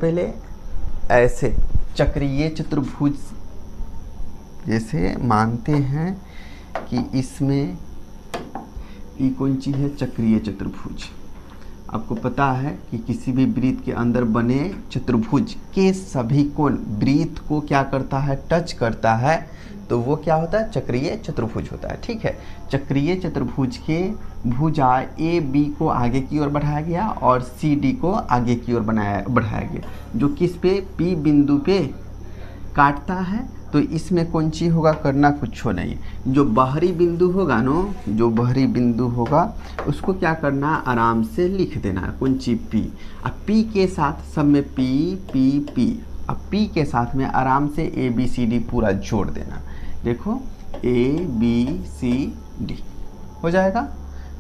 पहले ऐसे चक्रीय चतुर्भुज जैसे मानते हैं कि इसमें ये कौन चीज़ है, चक्रीय चतुर्भुज। आपको पता है कि किसी भी वृत्त के अंदर बने चतुर्भुज के सभी कोण वृत्त को क्या करता है, टच करता है, तो वो क्या होता है, चक्रीय चतुर्भुज होता है। ठीक है, चक्रीय चतुर्भुज के भुजा ए बी को आगे की ओर बढ़ाया गया और सी डी को आगे की ओर बढ़ाया गया, जो किस पे, पी बिंदु पे काटता है। तो इसमें कौन चीज होगा, करना कुछ हो नहीं, जो बाहरी बिंदु होगा नो, जो बाहरी बिंदु होगा उसको क्या करना, आराम से लिख देना है, कौन चीज, पी। अब पी के साथ सब में पी पी पी, अब पी के साथ में आराम से ए बी सी डी पूरा जोड़ देना। देखो ए बी सी डी हो जाएगा।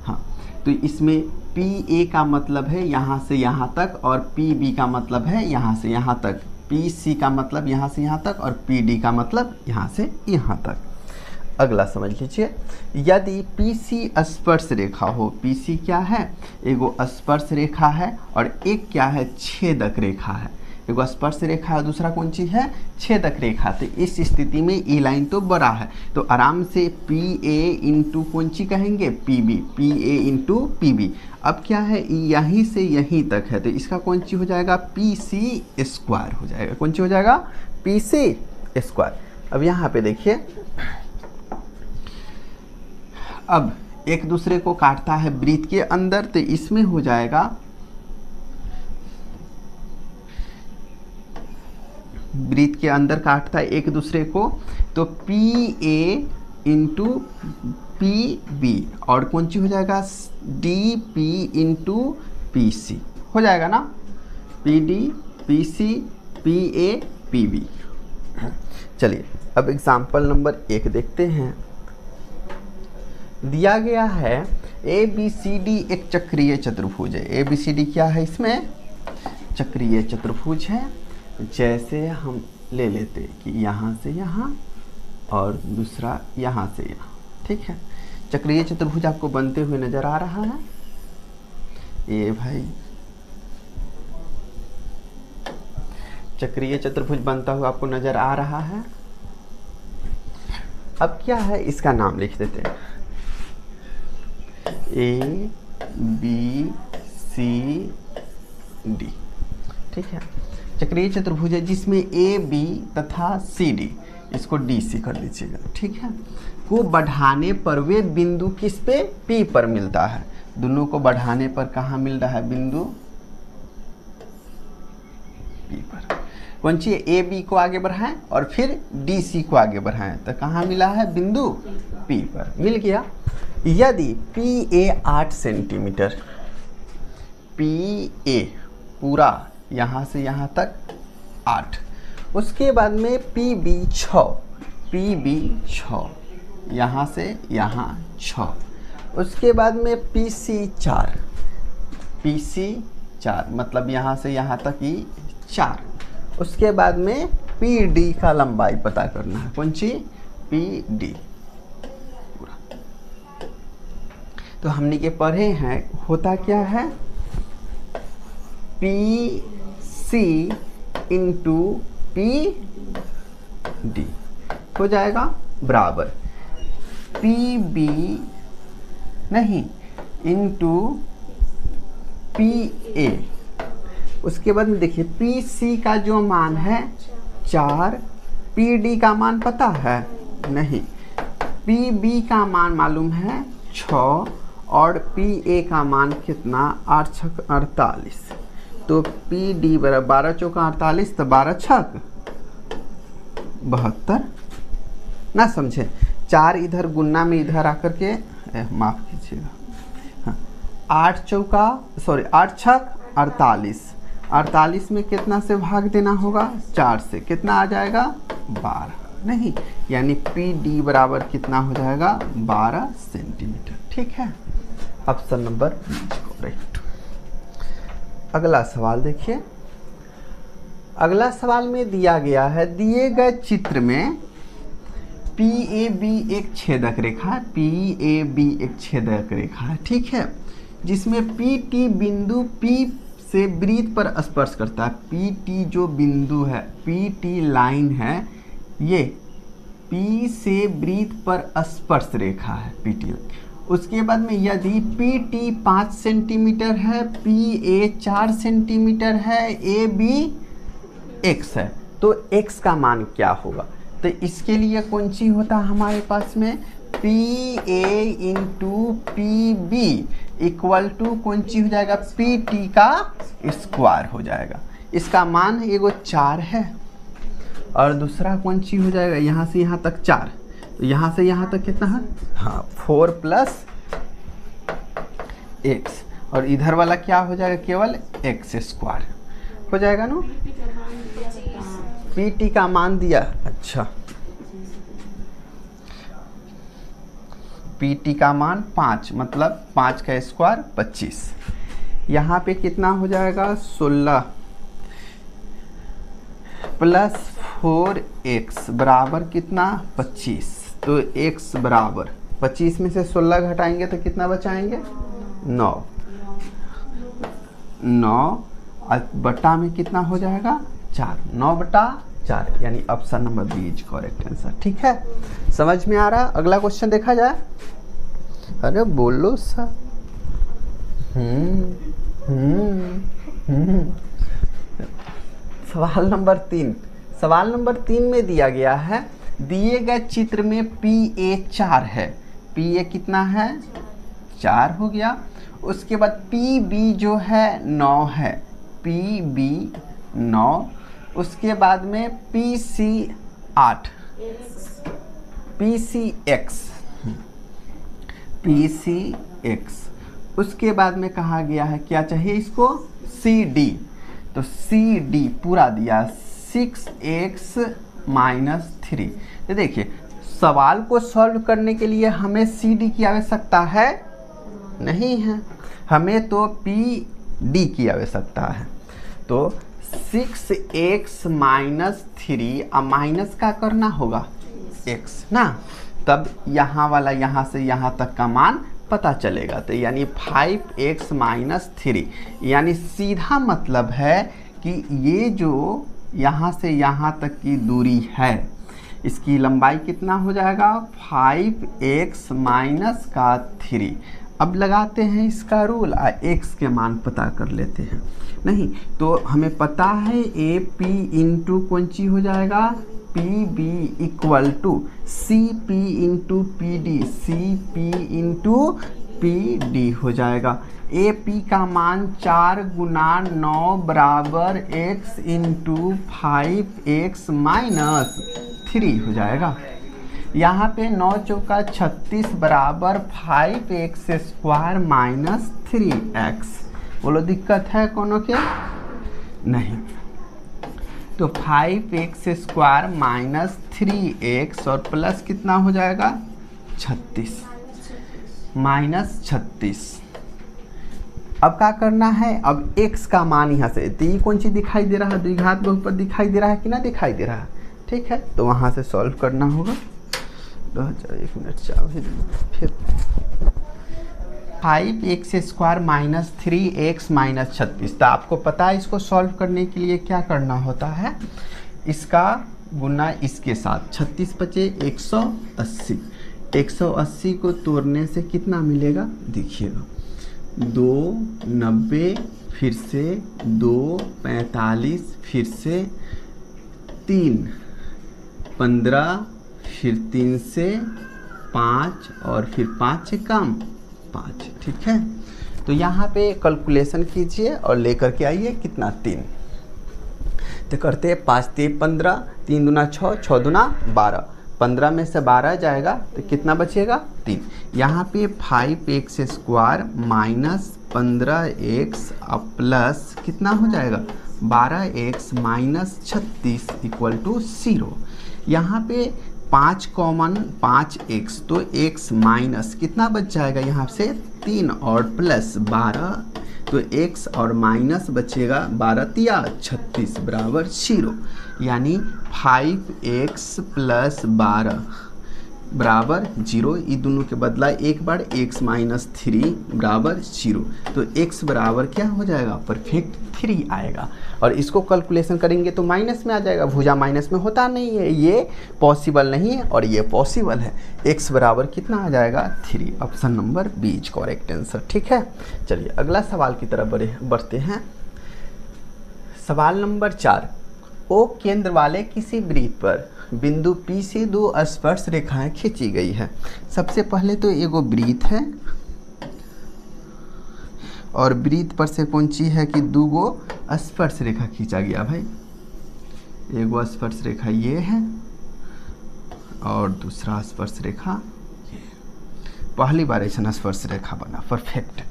हाँ, तो इसमें पी ए का मतलब है यहाँ से यहाँ तक और पी बी का मतलब है यहाँ से यहाँ तक, पी सी का मतलब यहाँ से यहाँ तक और पी डी का मतलब यहाँ से यहाँ तक। अगला समझ लीजिए, यदि पी सी स्पर्श रेखा हो, पी सी क्या है, एगो स्पर्श रेखा है और एक क्या है, छेदक रेखा है। एगो स्पर्श रेखा है, दूसरा कौन चीज है, छेदक रेखा। तो इस स्थिति में ई लाइन तो बड़ा है, तो आराम से पी ए इंटू कौन ची कहेंगे, P B, P A into P B. अब क्या है, यहीं से यहीं तक है, तो इसका कौन ची हो जाएगा, पी सी स्क्वायर हो जाएगा। कौन ची हो जाएगा, पी सी स्क्वायर। अब यहाँ पे देखिए, अब एक दूसरे को काटता है वृत्त के अंदर, तो इसमें हो जाएगा, वृत्त के अंदर काटता है एक दूसरे को, तो P A into P B और कौन सी हो जाएगा, D P into P C हो जाएगा ना, P D P C P A P B. चलिए अब एग्जाम्पल नंबर 1 देखते हैं। दिया गया है ए बी सी डी एक चक्रीय चतुर्भुज है। ए बी सी डी क्या है, इसमें चक्रीय चतुर्भुज है। जैसे हम ले लेते कि यहाँ से यहाँ और दूसरा यहाँ से यहाँ, ठीक है। चक्रीय चतुर्भुज आपको बनते हुए नजर आ रहा है, ये भाई चक्रीय चतुर्भुज बनता हुआ आपको नजर आ रहा है। अब क्या है, इसका नाम लिख देते हैं, ए बी सी डी, ठीक है। चक्रीय चतुर्भुज है जिसमें ए बी तथा सी डी, इसको डी सी कर लीजिएगा, ठीक है, को बढ़ाने पर वे बिंदु किस पे, पी पर मिलता है। दोनों को बढ़ाने पर कहाँ मिल रहा है, बिंदु पी पर। कौन सी, ए बी को आगे बढ़ाएं और फिर डी सी को आगे बढ़ाएं, तो कहाँ मिला है, बिंदु पी पर मिल गया। यदि P A 8 centimetre, P A पूरा यहाँ से यहाँ तक 8, उसके बाद में पी बी 6, पी बी 6, यहाँ से यहाँ 6, उसके बाद में पी सी 4, पी सी 4 मतलब यहाँ से यहाँ तक ही 4, उसके बाद में पी डी का लंबाई पता करना है, कौन सी, पी डी पूरा। तो हमने के पढ़े हैं, होता क्या है, P C into P D हो जाएगा बराबर पी बी नहीं इंटू पी ए। उसके बाद में देखिए पी सी का जो मान है 4, पी डी का मान पता है नहीं, पी बी का मान मालूम है 6 और पी ए का मान कितना, 8 छक 48, तो पी डी बराबर 12 चौका 48, तो 12 छक 72 ना, समझे। 4 इधर गुन्ना में इधर आकर के माफ कीजिएगा, हाँ, 8 छक 48, 48 में कितना से भाग देना होगा, 4 से, कितना आ जाएगा 12 नहीं, यानी पी डी बराबर कितना हो जाएगा 12 सेंटीमीटर, ठीक है। Option number correct. अगला सवाल देखिए, अगला सवाल में दिया गया है, दिए गए चित्र में पी ए बी एक छेदक रेखा है, पी ए बी एक छेदक रेखा है, ठीक है, जिसमें पी टी बिंदु पी से वृत्त पर स्पर्श करता है। पी टी जो बिंदु है, पी टी लाइन है, ये पी से वृत्त पर स्पर्श रेखा है पी टी। उसके बाद में यदि पी टी 5 सेंटीमीटर है, पी ए 4 सेंटीमीटर है, ए बी x है, तो x का मान क्या होगा? तो इसके लिए कौन सी होता है हमारे पास में, P A into P B equal to कौन सी हो जाएगा, पी टी का स्क्वायर हो जाएगा। इसका मान एगो 4 है और दूसरा कौन सी हो जाएगा, यहाँ से यहाँ तक 4, तो यहाँ से यहाँ तक कितना है, हाँ 4 प्लस x, और इधर वाला क्या हो जाएगा, केवल x स्क्वायर हो जाएगा ना। पी टी का मान दिया, अच्छा पी टी का मान 5, मतलब 5 का स्क्वायर 25। यहाँ पे कितना हो जाएगा, 16 प्लस 4x बराबर कितना, 25। तो x बराबर 25 में से 16 घटाएंगे तो कितना बचाएंगे, 9 बटा में कितना हो जाएगा, 4, 9/4, यानी option number B is correct answer. ठीक है, समझ में आ रहा है? अगला क्वेश्चन देखा जाए। अरे बोलो सर। सवाल नंबर 3 में दिया गया है, दिए गए चित्र में पी ए 4 है, पी ए कितना है, 4 हो गया। उसके बाद पी बी जो है 9 है, पी बी 9। उसके बाद में P C 8, P C X. उसके बाद में कहा गया है क्या चाहिए इसको, सी डी। तो सी डी पूरा दिया 6x - 3। तो देखिए सवाल को सॉल्व करने के लिए हमें सी डी की आवश्यकता है नहीं है, हमें तो पी डी की आवश्यकता है। तो 6x - 3, अब माइनस का करना होगा x ना, तब यहाँ वाला यहाँ से यहाँ तक का मान पता चलेगा। तो यानी 5x - 3, यानी सीधा मतलब है कि ये जो यहाँ से यहाँ तक की दूरी है, इसकी लंबाई कितना हो जाएगा, 5x - 3। अब लगाते हैं इसका रूल, x के मान पता कर लेते हैं। नहीं तो हमें पता है ए पी इंटू कौन सी हो जाएगा, P B equal to C P into P D, C P into P D हो जाएगा। ए पी का मान 4 × 9 बराबर x इंटू 5x - 3 हो जाएगा। यहाँ पे 9 चौका 36 बराबर 5x स्क्वायर - 3x। बोलो दिक्कत है कोनो के, नहीं। तो 5x स्क्वायर - 3x और प्लस कितना हो जाएगा, 36 -36। अब क्या करना है, अब x का मान यहाँ से, तो ये कौन सी दिखाई दे रहा है, द्विघात बहुपद दिखाई दे रहा है कि ना दिखाई दे रहा है, ठीक है। तो वहाँ से सॉल्व करना होगा। 1 मिनट चाहे फिर 5x स्क्वायर - 3x - 36। तो आपको पता है इसको सॉल्व करने के लिए क्या करना होता है, इसका गुना इसके साथ, 36 बचे 180। 180 को तोड़ने से कितना मिलेगा, देखिएगा 2 90, फिर से 2 45, फिर से 3 15, फिर 3 से 5 और फिर 5 से कम 5, ठीक है। तो यहाँ पे कैलकुलेशन कीजिए और लेकर के आइए कितना, 3। तो करते हैं 5 × 3 = 15, 3 दूना 6, 6 दूना 12, 15 में से 12 जाएगा तो कितना बचेगा, 3। यहाँ पे 5x स्क्वायर - 15x प्लस कितना हो जाएगा, 12x - 36 = 0। यहाँ पे 5 कॉमन 5x, तो x माइनस कितना बच जाएगा यहाँ से, 3 और प्लस 12, तो x और माइनस बचेगा 12 × 36 बराबर 0। यानी 5x + 12 बराबर 0, ये दोनों के बदला एक बार x माइनस 3 बराबर 0, तो x बराबर क्या हो जाएगा, परफेक्ट 3 आएगा। और इसको कैलकुलेशन करेंगे तो माइनस में आ जाएगा, भुजा माइनस में होता नहीं है, ये पॉसिबल नहीं है और ये पॉसिबल है। x बराबर कितना आ जाएगा, 3। Option number B is correct answer. ठीक है, चलिए अगला सवाल की तरफ बढ़ते हैं। सवाल नंबर 4, ओ केंद्र वाले किसी वृत्त पर बिंदु P से 2 स्पर्श रेखाएं खींची गई है। सबसे पहले तो एगो वृत्त है और वृत्त पर से कौन चीज है कि 2 गो स्पर्श रेखा खींचा गया भाई। एगो स्पर्श रेखा ये है और दूसरा स्पर्श रेखा ये। पहली बार ऐसा स्पर्श रेखा बना, परफेक्ट,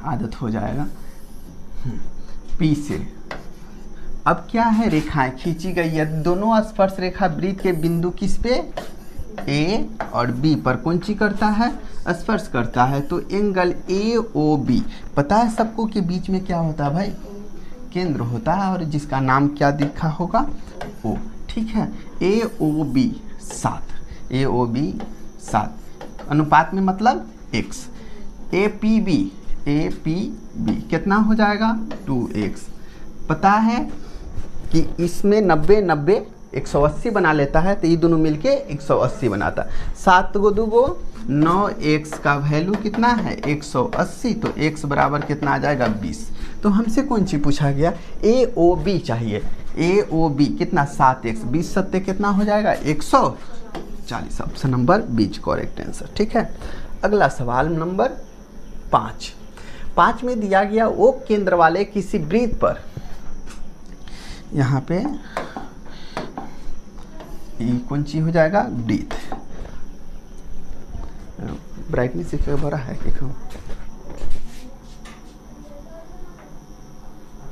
आदत हो जाएगा। P से अब क्या है, रेखाएं खींची गई है, दोनों स्पर्श रेखा वृत्त के बिंदु किस पे, A और B पर कौन सी करता है, स्पर्श करता है। तो एंगल AOB पता है सबको कि बीच में क्या होता है भाई, केंद्र होता है और जिसका नाम क्या दिखा होगा, O। ठीक है, AOB 7, AOB 7 अनुपात में मतलब x। APB कितना हो जाएगा, 2x। पता है कि इसमें 90 90 180 बना लेता है, तो ये दोनों मिलके 180 बनाता है। 7 गो 2 गो 9x का वैल्यू कितना है, 180, तो x बराबर कितना आ जाएगा, 20। तो हमसे कौन सी पूछा गया, AOB चाहिए। AOB कितना, 7x, 20 सत्ते कितना हो जाएगा, 140। Option number B correct answer. ठीक है, अगला सवाल नंबर 5 में दिया गया वो केंद्र वाले किसी वृत्त पर, यहाँ पे ये कौन सी हो जाएगा, वृत्त। ब्राइटनेस इसका बड़ा है कि कम,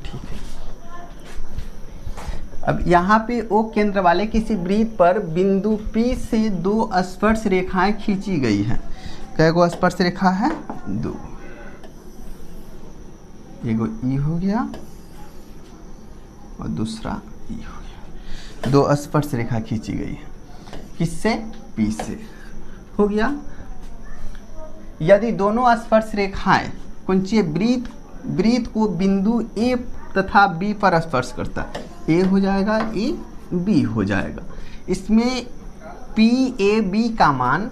ठीक है। अब यहाँ पे ओ केंद्र वाले किसी वृत्त पर बिंदु P से 2 स्पर्श रेखाएं खींची गई हैं। कैगो स्पर्श रेखा है, 2। एगो ई हो गया और दूसरा ई हो गया। 2 स्पर्श रेखा खींची गई है, किससे, P से हो गया। यदि दोनों स्पर्श रेखाएं कौन सी वृत्त को बिंदु A तथा B पर स्पर्श करता है, A हो जाएगा, A B हो जाएगा। इसमें PAB का मान,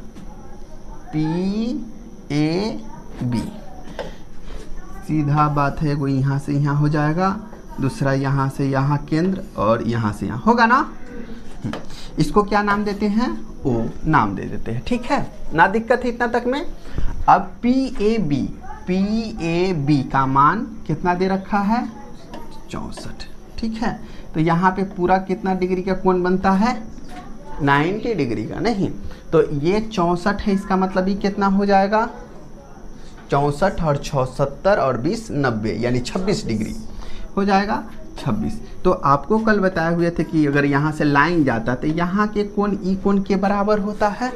PAB सीधा बात है, वो यहाँ से यहाँ हो जाएगा, दूसरा यहाँ से यहाँ केंद्र और यहाँ से यहाँ होगा ना। इसको क्या नाम देते हैं, O नाम दे देते हैं। ठीक है ना, दिक्कत है इतना तक में। अब PAB का मान कितना दे रखा है, 64। ठीक है, तो यहाँ पे पूरा कितना डिग्री का कोण बनता है, 90 डिग्री का, नहीं तो ये 64 है, इसका मतलब ये कितना हो जाएगा, 64 और 76 और 20 90, यानी 26 डिग्री हो जाएगा, 26। तो आपको कल बताए हुए थे कि अगर यहाँ से लाइन जाता तो यहाँ के कोण ई कोण के बराबर होता है,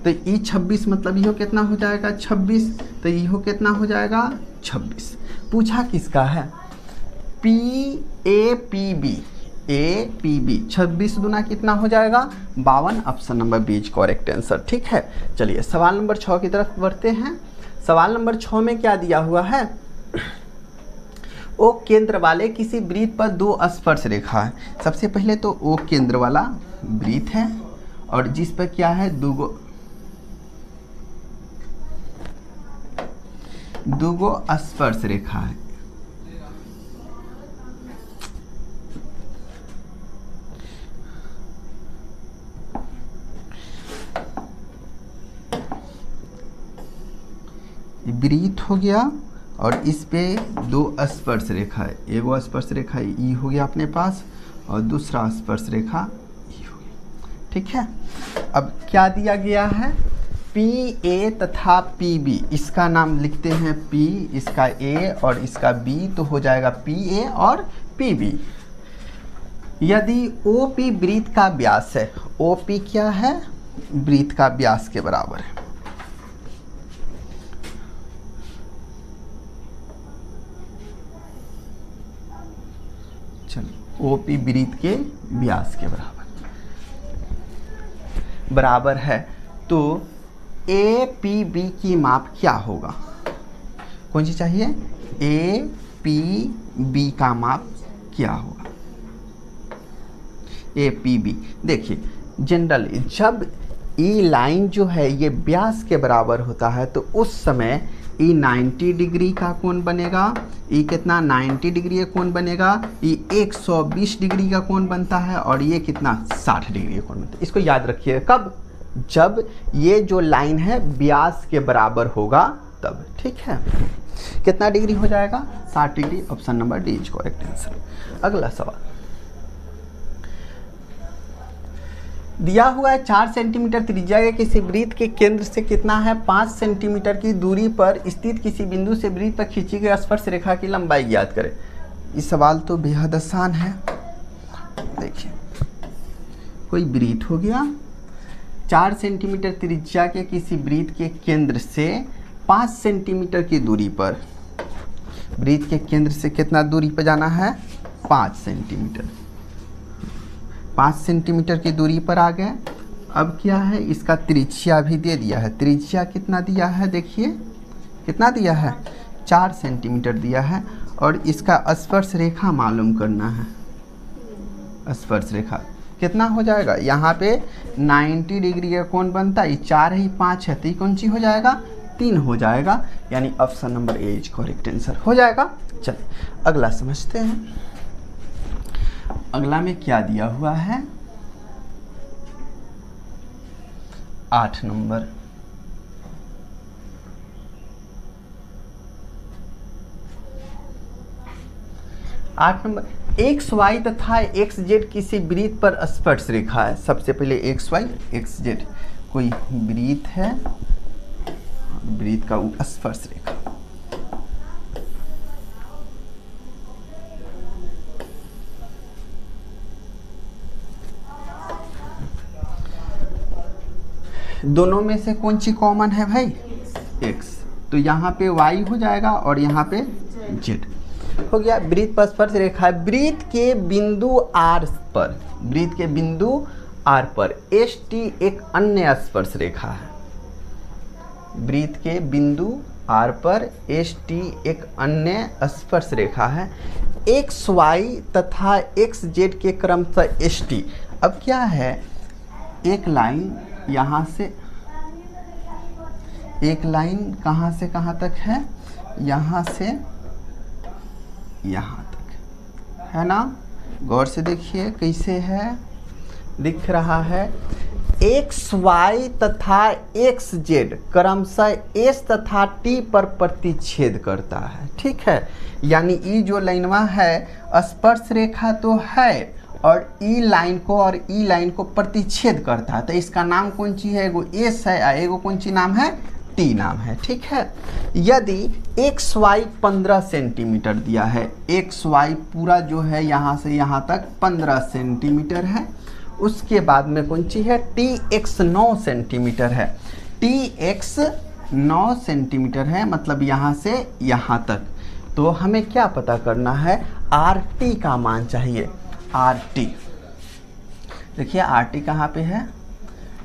तो ई 26 मतलब इहो कितना हो जाएगा, 26, तो इहो कितना हो जाएगा, 26। पूछा किसका है, PAPB 26 दुना कितना हो जाएगा, 52। Option number B is correct answer. ठीक है, चलिए सवाल नंबर 6 की तरफ बढ़ते हैं। सवाल नंबर 6 में क्या दिया हुआ है, ओ केंद्र वाले किसी वृत्त पर 2 स्पर्श रेखा है। सबसे पहले तो ओ केंद्र वाला वृत्त है और जिस पर क्या है, 2 गो स्पर्श रेखा है। वृत्त हो गया और इस पे 2 स्पर्श रेखा है, एगो स्पर्श रेखा ई हो गया अपने पास और दूसरा स्पर्श रेखा ई हो गया। ठीक है, अब क्या दिया गया है, PA तथा PB, इसका नाम लिखते हैं P, इसका A और इसका B, तो हो जाएगा PA और PB। यदि OP वृत्त का व्यास है, OP क्या है, वृत्त का व्यास के बराबर है। OP वृत्त के व्यास के बराबर। बराबर है तो ए पी बी की माप क्या होगा? कौन सी चाहिए? ए पी बी का माप क्या होगा? ए पी बी देखिए जनरली जब ई लाइन जो है ये व्यास के बराबर होता है तो उस समय ई 90 डिग्री का कोण बनेगा। ई कितना 90 डिग्री का कोण बनेगा। ई 120 डिग्री का कोण बनता है और ये कितना 60 डिग्री का कोण बनता है। इसको याद रखिए कब? जब ये जो लाइन है व्यास के बराबर होगा तब। ठीक है, कितना डिग्री हो जाएगा? 60 degree. Option number D is correct answer. अगला सवाल दिया हुआ है 4 सेंटीमीटर त्रिज्या के किसी वृत्त के केंद्र से कितना है 5 सेंटीमीटर की दूरी पर स्थित किसी बिंदु से वृत्त पर खींची गई स्पर्श रेखा की लंबाई ज्ञात करें। ये सवाल तो बेहद आसान है। देखिए कोई वृत्त हो गया, 4 सेंटीमीटर त्रिज्या के किसी वृत्त के केंद्र से 5 सेंटीमीटर की दूरी पर, वृत्त के केंद्र से कितना दूरी पर जाना है? 5 सेंटीमीटर। 5 सेंटीमीटर की दूरी पर आ गए। अब क्या है, इसका त्रिज्या भी दे दिया है। त्रिज्या कितना दिया है? देखिए कितना दिया है? 4 सेंटीमीटर दिया है और इसका स्पर्श रेखा मालूम करना है। स्पर्श रेखा कितना हो जाएगा? यहाँ पे 90 डिग्री का कोण बनता है। 4 है 5 है तो ये कौन सी हो जाएगा? 3 हो जाएगा। यानी option number A is correct answer हो जाएगा। चलिए अगला समझते हैं। अगला में क्या दिया हुआ है? 8 नंबर। एक्स वाई तथा एक्स जेड किसी वृत्त पर स्पर्श रेखा है। सबसे पहले एक्स वाई एक्स जेड कोई वृत्त है, वृत्त का स्पर्श रेखा। दोनों में से कौन सी कॉमन है भाई? x। तो यहाँ पे y हो जाएगा और यहाँ पे z हो गया। वृत्त पर स्पर्श रेखा है। वृत्त के बिंदु r पर, वृत्त के बिंदु r पर st एक अन्य स्पर्श रेखा है। वृत्त के बिंदु r पर st एक अन्य स्पर्श रेखा है। एक्स वाई तथा एक्स जेड के क्रमशः st। अब क्या है, एक लाइन यहाँ से, एक लाइन कहाँ से कहाँ तक है? यहाँ से यहाँ तक है ना। गौर से देखिए कैसे है, दिख रहा है। एक्स वाई तथा एक्स जेड क्रमशः एस तथा टी पर प्रतिच्छेद करता है। ठीक है, यानी ये जो लाइनवा है स्पर्श रेखा तो है और ई लाइन को और ई लाइन को प्रतिच्छेद करता है। तो इसका नाम कौन सी है? एगो एस है और एगो कौन सी नाम है? टी नाम है। ठीक है, यदि एक्स वाई 15 सेंटीमीटर दिया है, एक्स वाई पूरा जो है यहाँ से यहाँ तक 15 सेंटीमीटर है। उसके बाद में कौन सी है? टी एक्स 9 सेंटीमीटर है। टी एक्स 9 सेंटीमीटर है, मतलब यहाँ से यहाँ तक। तो हमें क्या पता करना है? आर टी का मान चाहिए। आर टी देखिए, आर टी कहाँ पे है?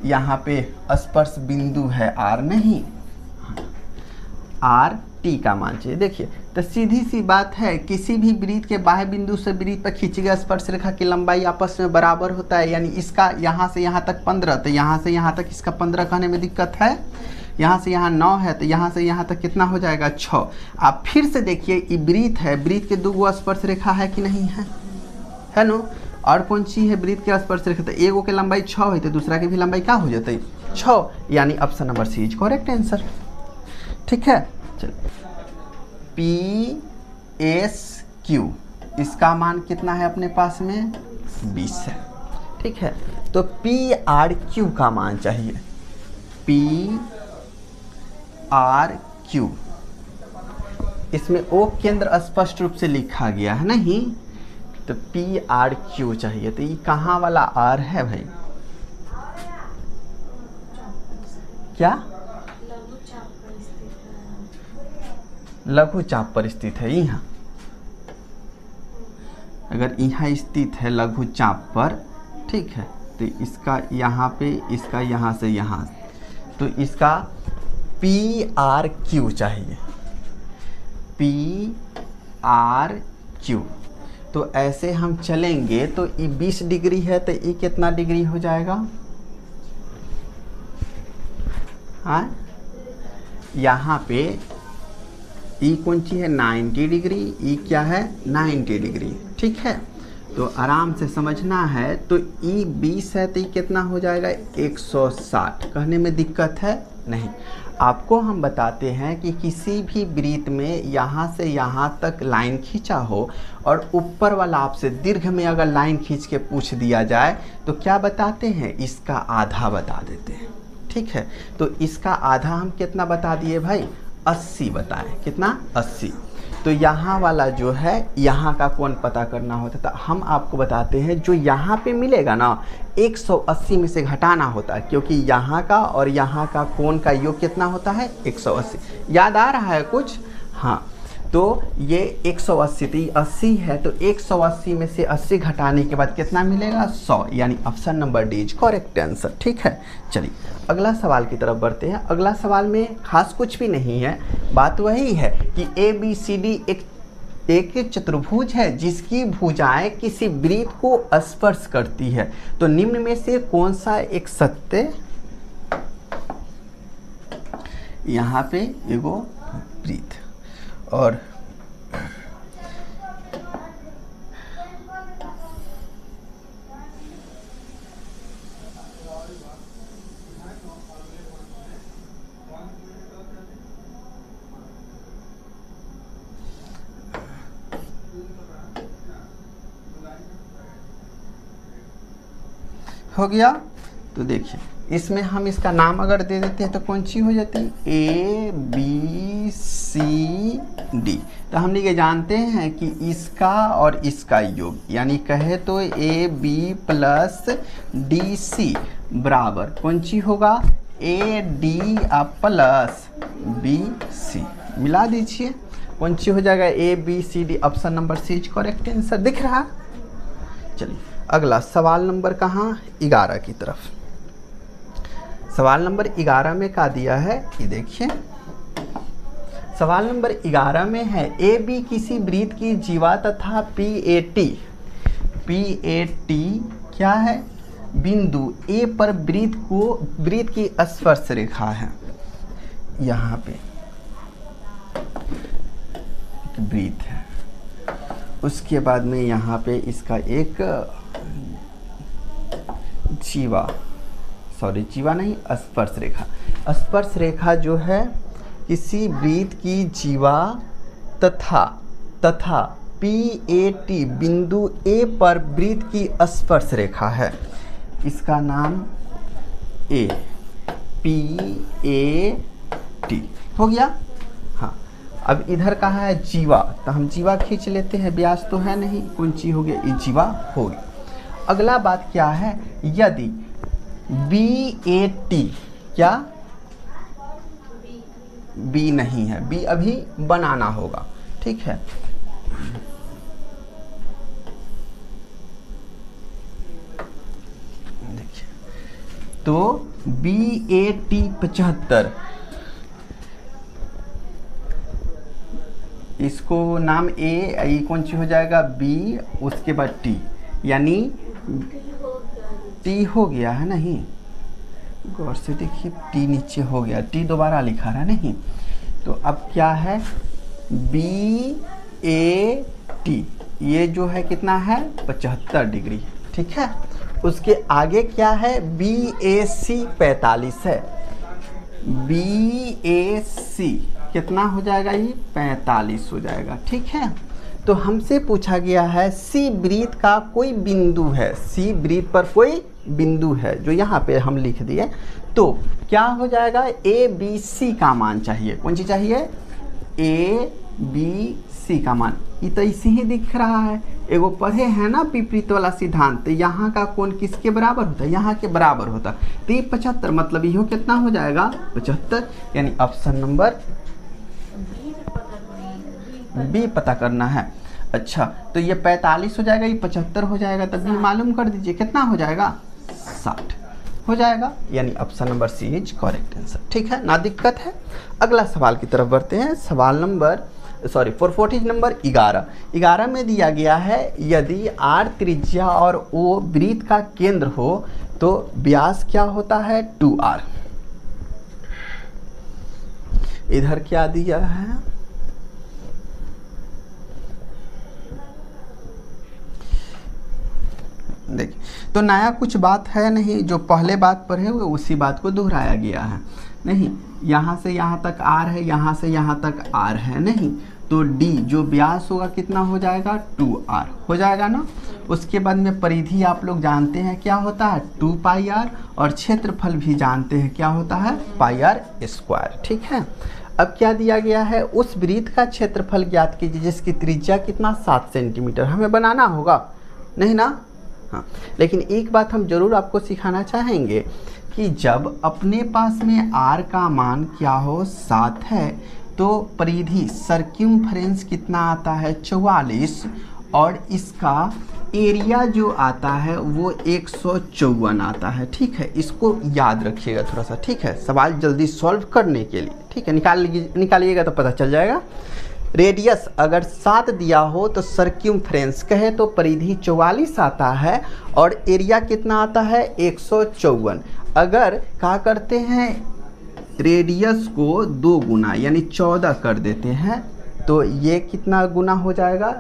यहाँ पे स्पर्श बिंदु है आर, नहीं आर टी का मान चाहिए। देखिए तो सीधी सी बात है, किसी भी वृत्त के बाह्य बिंदु से वृत्त पर खींची गई स्पर्श रेखा की लंबाई आपस में बराबर होता है। यानी इसका यहाँ से यहाँ तक 15, तो यहाँ से यहाँ तक इसका 15 कहने में दिक्कत है। यहाँ से यहाँ 9 है तो यहाँ से यहाँ तक कितना हो जाएगा? 6। आप फिर से देखिए, ये वृत्त है, वृत्त के दो स्पर्श रेखा है कि नहीं है? है नो। और कौन सी है वृत्त के स्पर्श रेखा? तो एगो के लंबाई 6 है तो दूसरा की भी लंबाई क्या हो जाती? 6। यानी option number C is correct answer. ठीक है, चलिए पी एस क्यू, इसका मान कितना है अपने पास में? 20 है। ठीक है, तो पी आर क्यू का मान चाहिए। पी आर क्यू, इसमें ओ केंद्र स्पष्ट रूप से लिखा गया है नहीं, तो पी आर क्यू चाहिए। तो ये कहाँ वाला आर है भाई? क्या? लघु चाप पर स्थित है। यहाँ अगर यहाँ स्थित है लघु चाप पर, ठीक है, तो इसका यहाँ पे, इसका यहाँ से यहाँ, तो इसका पी आर क्यू चाहिए, पी आर क्यू। तो ऐसे हम चलेंगे तो ये 20 डिग्री है, तो ये कितना डिग्री हो जाएगा? हाँ, यहाँ पे ई कौन सी है? 90 डिग्री। ई क्या है? 90 डिग्री। ठीक है, तो आराम से समझना है। तो ई 20 है तो ये कितना हो जाएगा? 160। कहने में दिक्कत है नहीं। आपको हम बताते हैं कि किसी भी वृत्त में यहाँ से यहाँ तक लाइन खींचा हो और ऊपर वाला आपसे दीर्घ में अगर लाइन खींच के पूछ दिया जाए तो क्या बताते हैं? इसका आधा बता देते हैं। ठीक है, तो इसका आधा हम कितना बता दिए भाई? 80 बताएं। कितना? 80। तो यहाँ वाला जो है, यहाँ का कोण पता करना होता था। हम आपको बताते हैं जो यहाँ पे मिलेगा ना, 180 में से घटाना होता है, क्योंकि यहाँ का और यहाँ का कोण का योग कितना होता है? 180। याद आ रहा है कुछ? हाँ, तो ये 180, तो 80 है, तो 180 में से 80 घटाने के बाद कितना मिलेगा? 100। यानी option number D is correct answer. ठीक है, चलिए अगला सवाल की तरफ बढ़ते हैं। अगला सवाल में खास कुछ भी नहीं है, बात वही है कि ए बी सी डी एक चतुर्भुज है जिसकी भुजाएं किसी वृत्त को स्पर्श करती है। तो निम्न में से कौन सा एक सत्य, यहाँ पे एगो वृत्त और हो गया। तो देखिए इसमें हम इसका नाम अगर दे देते हैं तो कौन सी हो जाती है? A B C D. तो हम ये जानते हैं कि इसका और इसका योग, यानी कहे तो A B plus D C बराबर कौन सी होगा? A D plus B C. मिला दीजिए, कौन सी हो जाएगा? A B C D. Option number C is correct answer. दिख रहा? चलिए अगला सवाल नंबर कहाँ? 11 की तरफ। सवाल नंबर 11 में क्या दिया है ये देखिए। सवाल नंबर 11 में है ए बी किसी वृत्त की जीवा तथा पी ए टी क्या है? बिंदु ए पर वृत्त की स्पर्श रेखा है। यहाँ पे एक वृत्त है, उसके बाद में यहाँ पे इसका एक जीवा नहीं, स्पर्श रेखा। स्पर्श रेखा जो है किसी वृत्त की जीवा तथा पी ए टी बिंदु ए पर वृत्त की स्पर्श रेखा है। इसका नाम ए पी ए टी हो गया। हाँ, अब इधर कहाँ है? जीवा। तो हम जीवा खींच लेते हैं, व्यास तो है नहीं, कौन सी हो गया? ये जीवा होगी। अगला बात क्या है? यदि बी ए टी क्या? बी नहीं है, बी अभी बनाना होगा। ठीक है, देखिए तो बी ए टी 75, इसको नाम ए कौन सी हो जाएगा? बी, उसके बाद टी, यानी टी हो गया है नहीं? गौर से देखिए, टी नीचे हो गया, टी दोबारा लिखा रहा नहीं। तो अब क्या है? बी ए टी, ये जो है कितना है? 75 डिग्री। ठीक है, उसके आगे क्या है? बी ए सी 45 है। बी ए सी कितना हो जाएगा? ये 45 हो जाएगा। ठीक है, तो हमसे पूछा गया है सी वृत्त का कोई बिंदु है, सी वृत्त पर कोई बिंदु है, जो यहाँ पे हम लिख दिए। तो क्या हो जाएगा? ए बी सी का मान चाहिए। कौन सी चाहिए? ए बी सी का मान। ये तो इसी ही दिख रहा है, एगो पढ़े हैं ना विपरीत वाला सिद्धांत। तो यहाँ का कोण किसके बराबर होता है? यहाँ के बराबर होता। तो ये 75 मतलब ये कितना हो जाएगा? 75। यानी ऑप्शन नंबर बी पता करना है। अच्छा, तो ये 45 हो जाएगा, ये 75 हो जाएगा, तब भी मालूम कर दीजिए कितना हो जाएगा? 60 हो जाएगा, यानी option number C is correct answer. ठीक है ना, दिक्कत है। अगला सवाल की तरफ बढ़ते हैं। सवाल नंबर 440 नंबर 11 में दिया गया है, यदि r त्रिज्या और O वृत्त का केंद्र हो तो व्यास क्या होता है 2r। इधर क्या दिया है, देखिए तो नया कुछ बात है नहीं, जो पहले बात पर है वो उसी बात को दोहराया गया है। नहीं, यहाँ से यहाँ तक r है, यहाँ से यहाँ तक r है, नहीं तो d जो व्यास होगा कितना हो जाएगा 2r हो जाएगा ना। उसके बाद में परिधि आप लोग जानते हैं क्या होता है 2 पाई r, और क्षेत्रफल भी जानते हैं क्या होता है पाई r स्क्वायर। ठीक है, अब क्या दिया गया है, उस वृत्त का क्षेत्रफल ज्ञात कीजिए जिसकी त्रिज्या कितना 7 सेंटीमीटर। हमें बनाना होगा नहीं ना, हाँ। लेकिन एक बात हम जरूर आपको सिखाना चाहेंगे कि जब अपने पास में r का मान क्या हो 7 है तो परिधि सर्क्यूम्फरेंस कितना आता है 44, और इसका एरिया जो आता है वो 154 आता है। ठीक है, इसको याद रखिएगा थोड़ा सा। ठीक है, सवाल जल्दी सॉल्व करने के लिए, ठीक है, निकालिएगा तो पता चल जाएगा। रेडियस अगर 7 दिया हो तो सर्क्यूम्फरेंस कहे तो परिधि 44 आता है और एरिया कितना आता है 154। अगर क्या करते हैं रेडियस को 2 गुना यानी 14 कर देते हैं तो ये कितना गुना हो जाएगा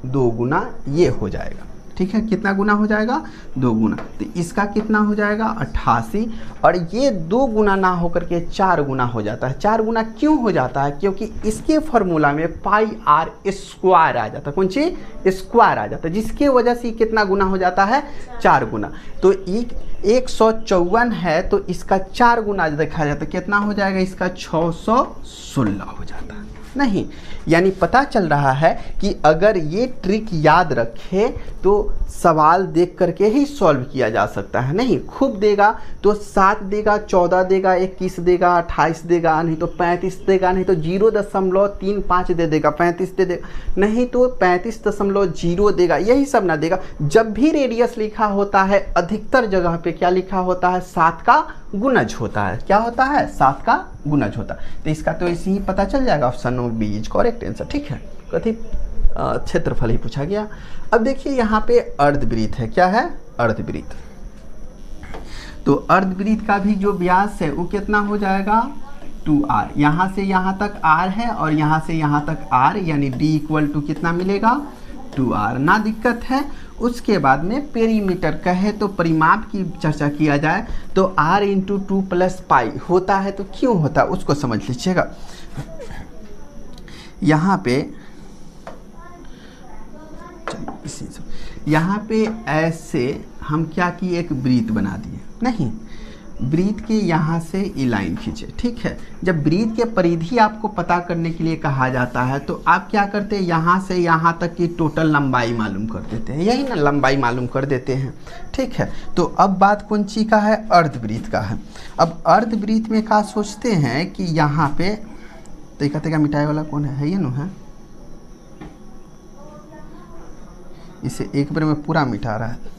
2 गुना ये हो जाएगा। ठीक है, कितना गुना हो जाएगा 2 गुना, तो इसका कितना हो जाएगा 88, और ये 2 गुना ना होकर के 4 गुना हो जाता है। 4 गुना क्यों हो जाता है, क्योंकि इसके फॉर्मूला में पाई r स्क्वायर आ जाता है, कौन चीज स्क्वायर आ जाता है, जिसके वजह से कितना गुना हो जाता है 4 गुना। तो 154 है तो इसका 4 गुना देखा जाता है कितना हो जाएगा, इसका 616 हो जाता है। नहीं, यानी पता चल रहा है कि अगर ये ट्रिक याद रखे तो सवाल देख करके ही सॉल्व किया जा सकता है। नहीं, खूब देगा तो 7 देगा, 14 देगा, 21 देगा, 28 देगा, नहीं तो 35 देगा, नहीं तो 0.35 दे देगा, 35 दे देगा, नहीं तो 35.0 देगा, यही सब ना देगा। जब भी रेडियस लिखा होता है अधिकतर जगह पे क्या लिखा होता है 7 का गुणज होता है। क्या होता है 7 का गुणज होता है। तो इसका तो इसी ही पता चल जाएगा, option number B is correct answer. ठीक है, कथी क्षेत्रफल ही पूछा गया। अब देखिए यहाँ पे अर्धवृत्त है, क्या है अर्धवृत्त। तो अर्धवृत्त का भी जो व्यास है वो कितना हो जाएगा 2r। यहाँ से यहाँ तक r है और यहाँ से यहाँ तक r, यानी d इक्वल टू कितना मिलेगा 2r ना, दिक्कत है। उसके बाद में पेरीमीटर कहे तो परिमाप की चर्चा किया जाए तो r इंटू 2 प्लस पाई होता है। तो क्यों होता है उसको समझ लीजिएगा। यहाँ पे ऐसे हम क्या किए, एक वृत्त बना दिए। नहीं, वृत्त के यहाँ से ये लाइन खींचे। ठीक है, जब वृत्त के परिधि आपको पता करने के लिए कहा जाता है तो आप क्या करते हैं, यहाँ से यहाँ तक की टोटल लंबाई मालूम कर देते हैं, यही ना लंबाई मालूम कर देते हैं। ठीक है, तो अब बात कौन सी का है, अर्धवृत्त का है। अब अर्धवृत्त में क्या सोचते हैं कि यहाँ पे तरीका तरीका मिटाए वाला कौन है ये ना है, इसे एक बार में पूरा मिटा रहा है।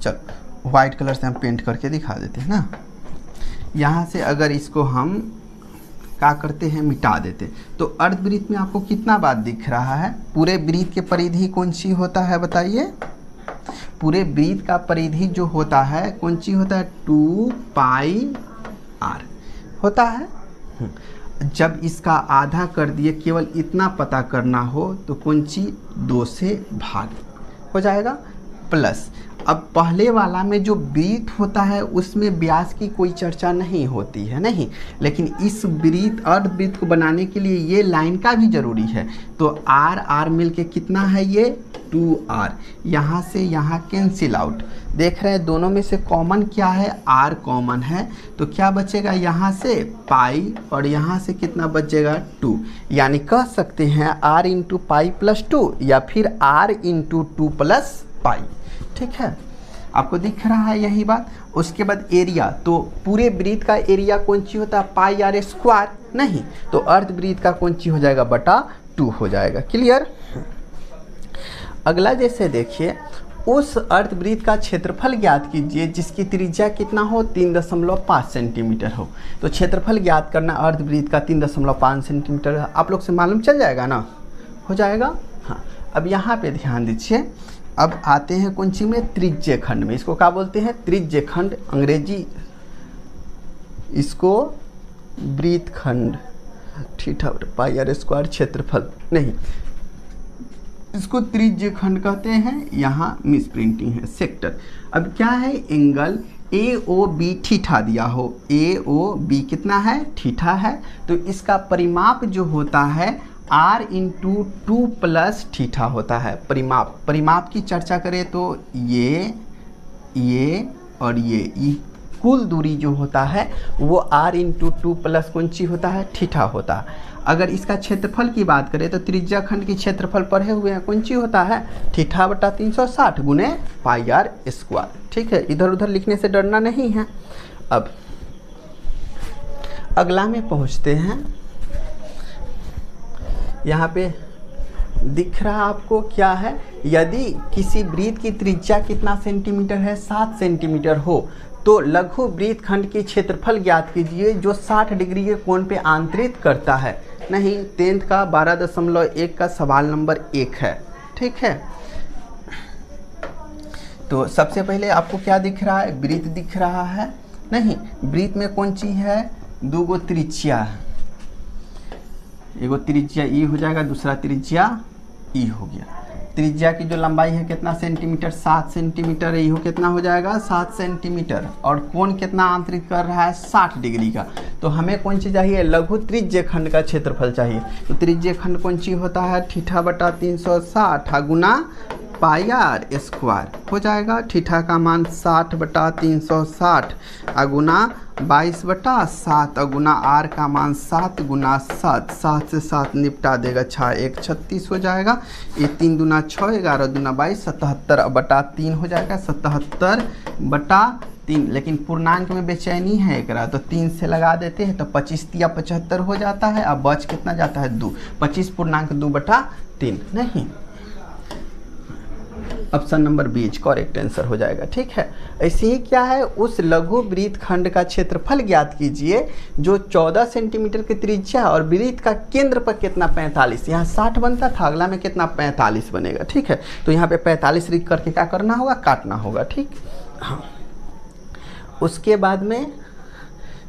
चलो वाइट कलर से हम पेंट करके दिखा देते हैं ना। यहाँ से अगर इसको हम क्या करते हैं मिटा देते, तो अर्धवृत्त में आपको कितना बात दिख रहा है, पूरे वृत्त के परिधि कौन सी होता है बताइए। पूरे वृत्त का परिधि जो होता है कौन सी होता है 2 पाई r होता है। जब इसका आधा कर दिए, केवल इतना पता करना हो तो कौन सी 2 से भाग हो जाएगा प्लस। अब पहले वाला में जो वृत्त होता है उसमें व्यास की कोई चर्चा नहीं होती है, नहीं, लेकिन इस वृत्त अर्धवृत्त को बनाने के लिए ये लाइन का भी जरूरी है। तो r r मिल के कितना है ये 2r, यहाँ से यहाँ कैंसिल आउट। देख रहे हैं दोनों में से कॉमन क्या है, r कॉमन है, तो क्या बचेगा यहाँ से पाई और यहाँ से कितना बचेगा 2, यानी कह सकते हैं r इंटू पाई प्लस 2 या फिर r इंटू 2 प्लस पाई। ठीक है, आपको दिख रहा है यही बात। उसके बाद एरिया, तो पूरे वृत्त का एरिया कौन सी होता है पाई r स्क्वायर, नहीं तो अर्धवृत्त का कौन सी हो जाएगा बटा 2 हो जाएगा। क्लियर। अगला जैसे देखिए, उस अर्धवृत्त का क्षेत्रफल ज्ञात कीजिए जिसकी त्रिज्या कितना हो, 3.5 सेंटीमीटर हो। तो क्षेत्रफल ज्ञात करना अर्धवृत्त का 3.5 सेंटीमीटर, आप लोग से मालूम चल जाएगा ना, हो जाएगा। हाँ, अब यहाँ पे ध्यान दीजिए, अब आते हैं कौन सी में, त्रिज्य खंड में। इसको क्या बोलते हैं, त्रिज्य खंड, अंग्रेजी इसको वृत्त खंड, थीटा पाई आर स्क्वायर क्षेत्रफल नहीं, इसको त्रिज्य खंड कहते हैं। यहाँ मिस प्रिंटिंग है, सेक्टर। अब क्या है, एंगल AOB थीटा दिया हो, AOB कितना है, थीटा है। तो इसका परिमाप जो होता है R × 2 + थीटा होता है। परिमाप की चर्चा करें तो ये और ये कुल दूरी जो होता है वो R × 2 + कौन सी होता है, थीटा होता है। अगर इसका क्षेत्रफल की बात करें तो त्रिज्या खंड की क्षेत्रफल पढ़े हुए हैं, कौन सी होता है, θ/360 गुने πr²। ठीक है, इधर उधर लिखने से डरना नहीं है। अब अगला में पहुंचते हैं। यहाँ पे दिख रहा आपको क्या है, यदि किसी वृत्त की त्रिज्या कितना सेंटीमीटर है, 7 सेंटीमीटर हो, तो लघु वृत्त खंड की क्षेत्रफल ज्ञात कीजिए जो 60 डिग्री के कोण पे आंतरित करता है। नहीं, 10th का 12.1 का सवाल नंबर 1 है। ठीक है, तो सबसे पहले आपको क्या दिख रहा है, वृत्त दिख रहा है। नहीं, वृत्त में कौन सी है, 2 गो त्रिज्या है, एगो त्रिज्या ई हो जाएगा, दूसरा त्रिज्या ई हो गया। त्रिज्या की जो लंबाई है कितना सेंटीमीटर, 7 सेंटीमीटर, ये हो कितना हो जाएगा, 7 सेंटीमीटर। और कोण कितना आंतरित कर रहा है, 60 डिग्री का। तो हमें कौन सी चाहिए, लघु त्रिज्य खंड का क्षेत्रफल चाहिए। तो त्रिज्य खंड कौन सी होता है, θ/360 गुना πr² हो जाएगा। थीटा का मान 60/360 गुना 22/7 गुना r का मान 7 गुना 7, 7 से 7 निपटा देगा, 6 1 36 हो जाएगा। ये 3 दूना 6, 11 दूना 22, 77/3 हो जाएगा, 77/3। लेकिन पूर्णांक में बेचैनी है एकरा, तो 3 से लगा देते हैं तो 25 या 75 हो जाता है। अब बच कितना जाता है, 2, 25.2/3 नहीं, option number B correct answer हो जाएगा। ठीक है, ऐसे ही क्या है, उस लघु वृत्त खंड का क्षेत्रफल ज्ञात कीजिए जो 14 सेंटीमीटर की त्रिज्या और वृत्त का केंद्र पर कितना, 45। यहाँ 60 बनता था, अगला में कितना, 45 बनेगा। ठीक है, तो यहाँ पे 45 लिख करके क्या करना होगा, काटना होगा। ठीक, हाँ। उसके बाद में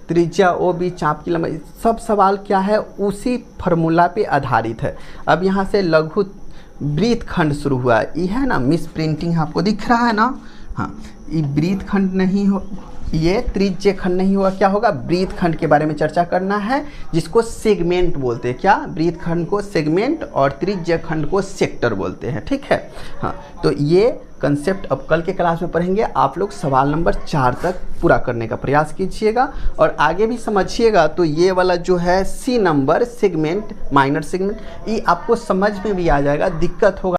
त्रिज्या OB, चाप की लंबाई, सब सवाल क्या है, उसी फार्मूला पे आधारित है। अब यहाँ से लघु वृत्त खंड शुरू हुआ, ये है ना, मिस प्रिंटिंग आपको दिख रहा है ना। हाँ, ये वृत्त खंड नहीं हो, ये त्रिज्य खंड नहीं हुआ, क्या होगा, वृत्त खंड के बारे में चर्चा करना है, जिसको सेगमेंट बोलते हैं। क्या, वृत्त खंड को सेगमेंट और त्रिज्य खंड को सेक्टर बोलते हैं। ठीक है, हाँ, तो ये कंसेप्ट अब कल के क्लास में पढ़ेंगे। आप लोग सवाल नंबर 4 तक पूरा करने का प्रयास कीजिएगा और आगे भी समझिएगा। तो ये वाला जो है C number, segment, minor segment, ये आपको समझ में भी आ जाएगा, दिक्कत होगा